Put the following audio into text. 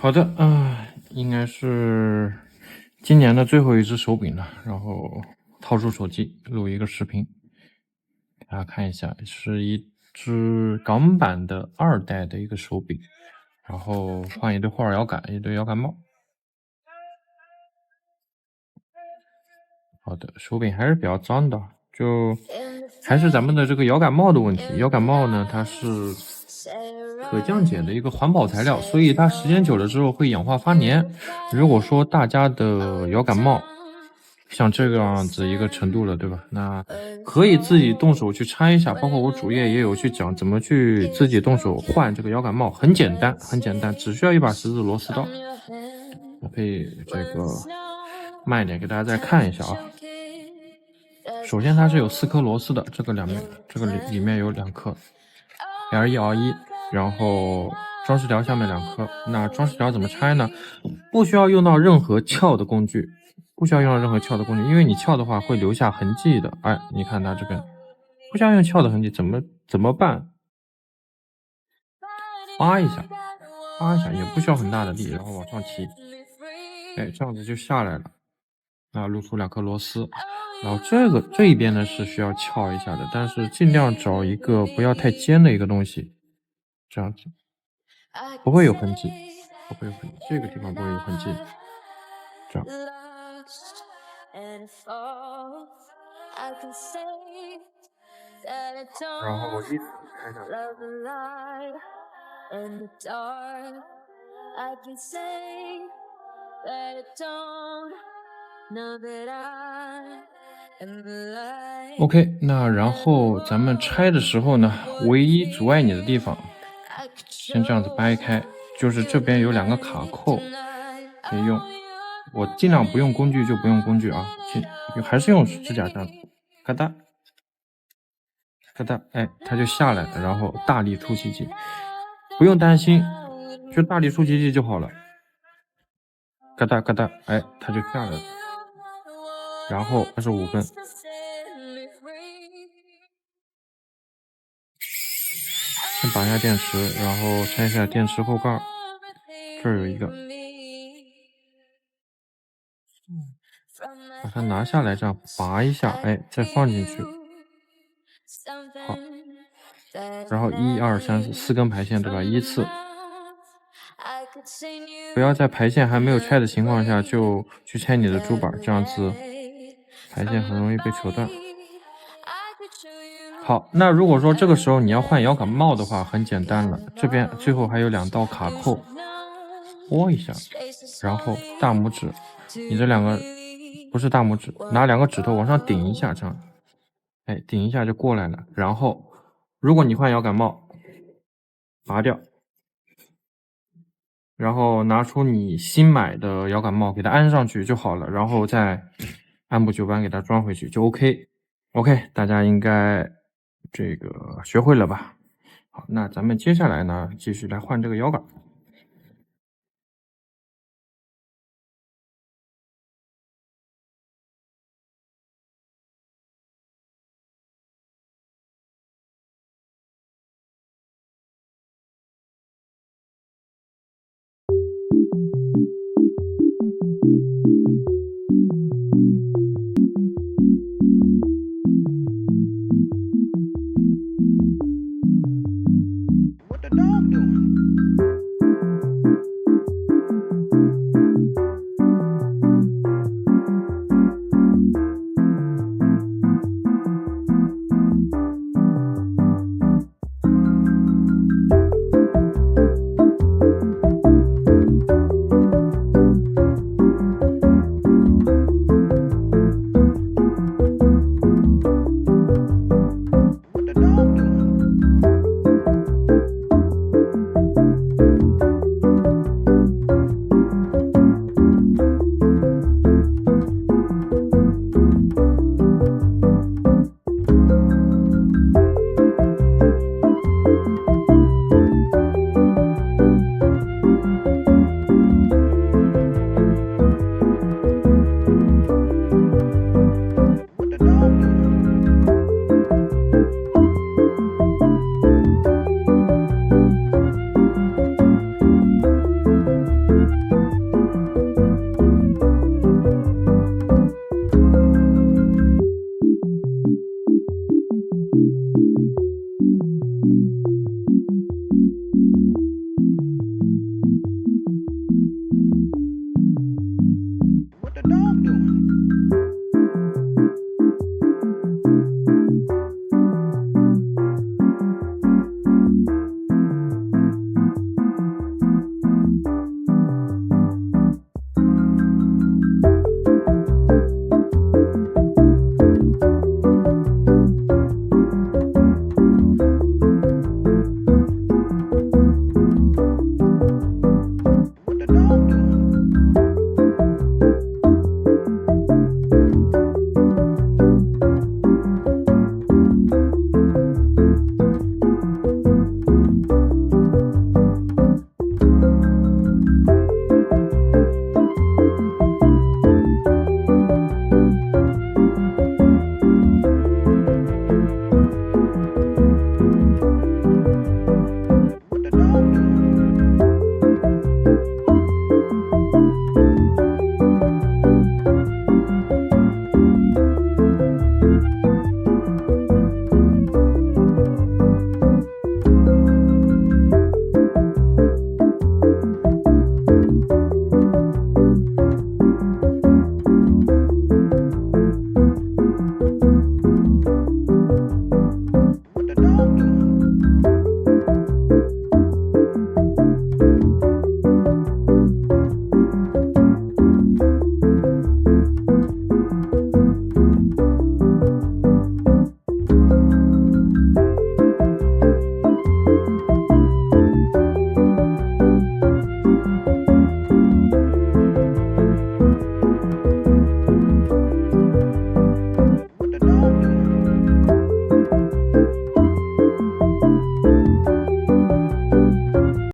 好的，应该是今年的最后一只手柄了。然后掏出手机录一个视频，给大家看一下，是一只港版的2代的一个手柄，然后换一堆霍尔摇杆，一堆摇杆帽。好的，手柄还是比较脏的，就还是咱们的这个摇杆帽的问题。摇杆帽呢，它是可降解的一个环保材料，所以它时间久了之后会氧化发粘。如果说大家的摇杆帽像这个样子一个程度了，对吧？那可以自己动手去拆一下，包括我主页也有去讲怎么去自己动手换这个摇杆帽，很简单，很简单，只需要一把十字螺丝刀。我可以这个慢一点给大家再看一下啊。首先它是有4颗螺丝的，这个里面有2颗 L1、R1，然后装饰条下面2颗。那装饰条怎么拆呢？不需要用到任何撬的工具，因为你撬的话会留下痕迹的。哎，你看它这边不需要用撬的痕迹，怎么办？扒一下，也不需要很大的力，然后往上提，哎，这样子就下来了。露出2颗螺丝，然后这一边呢是需要撬一下的，但是尽量找一个不要太尖的一个东西，这样子不会有痕迹，这个地方不会有痕迹，这样。然后依次开上。OK， 那然后咱们拆的时候呢，唯一阻碍你的地方，先这样子掰开，就是这边有2个卡扣可以用。我尽量不用工具就不用工具啊，还是用指甲这样，咔嗒咔嗒，哎，它就下来了。然后大力出奇迹，不用担心，就大力出奇迹就好了。嘎哒嘎哒，哎，它就下来了。然后25分，先拔下电池，然后拆一下电池后盖，这儿有一个，把它拿下来，这样拔一下，哎，再放进去。好，然后1、2、3、4根排线，对吧？依次，不要在排线还没有拆的情况下就去拆你的珠板，这样子排线很容易被扯断。好，那如果说这个时候你要换摇杆帽的话，很简单了，这边最后还有2道卡扣，拨一下，然后大拇指，你这2个不是大拇指，拿2个指头往上顶一下，这样，哎，顶一下就过来了。然后，如果你换摇杆帽，拔掉，然后拿出你新买的摇杆帽，给它安上去就好了，然后再按部就班给它装回去就 OK。OK， 大家应该这个学会了吧？好，那咱们接下来呢，继续来换这个摇杆。What the dog doing?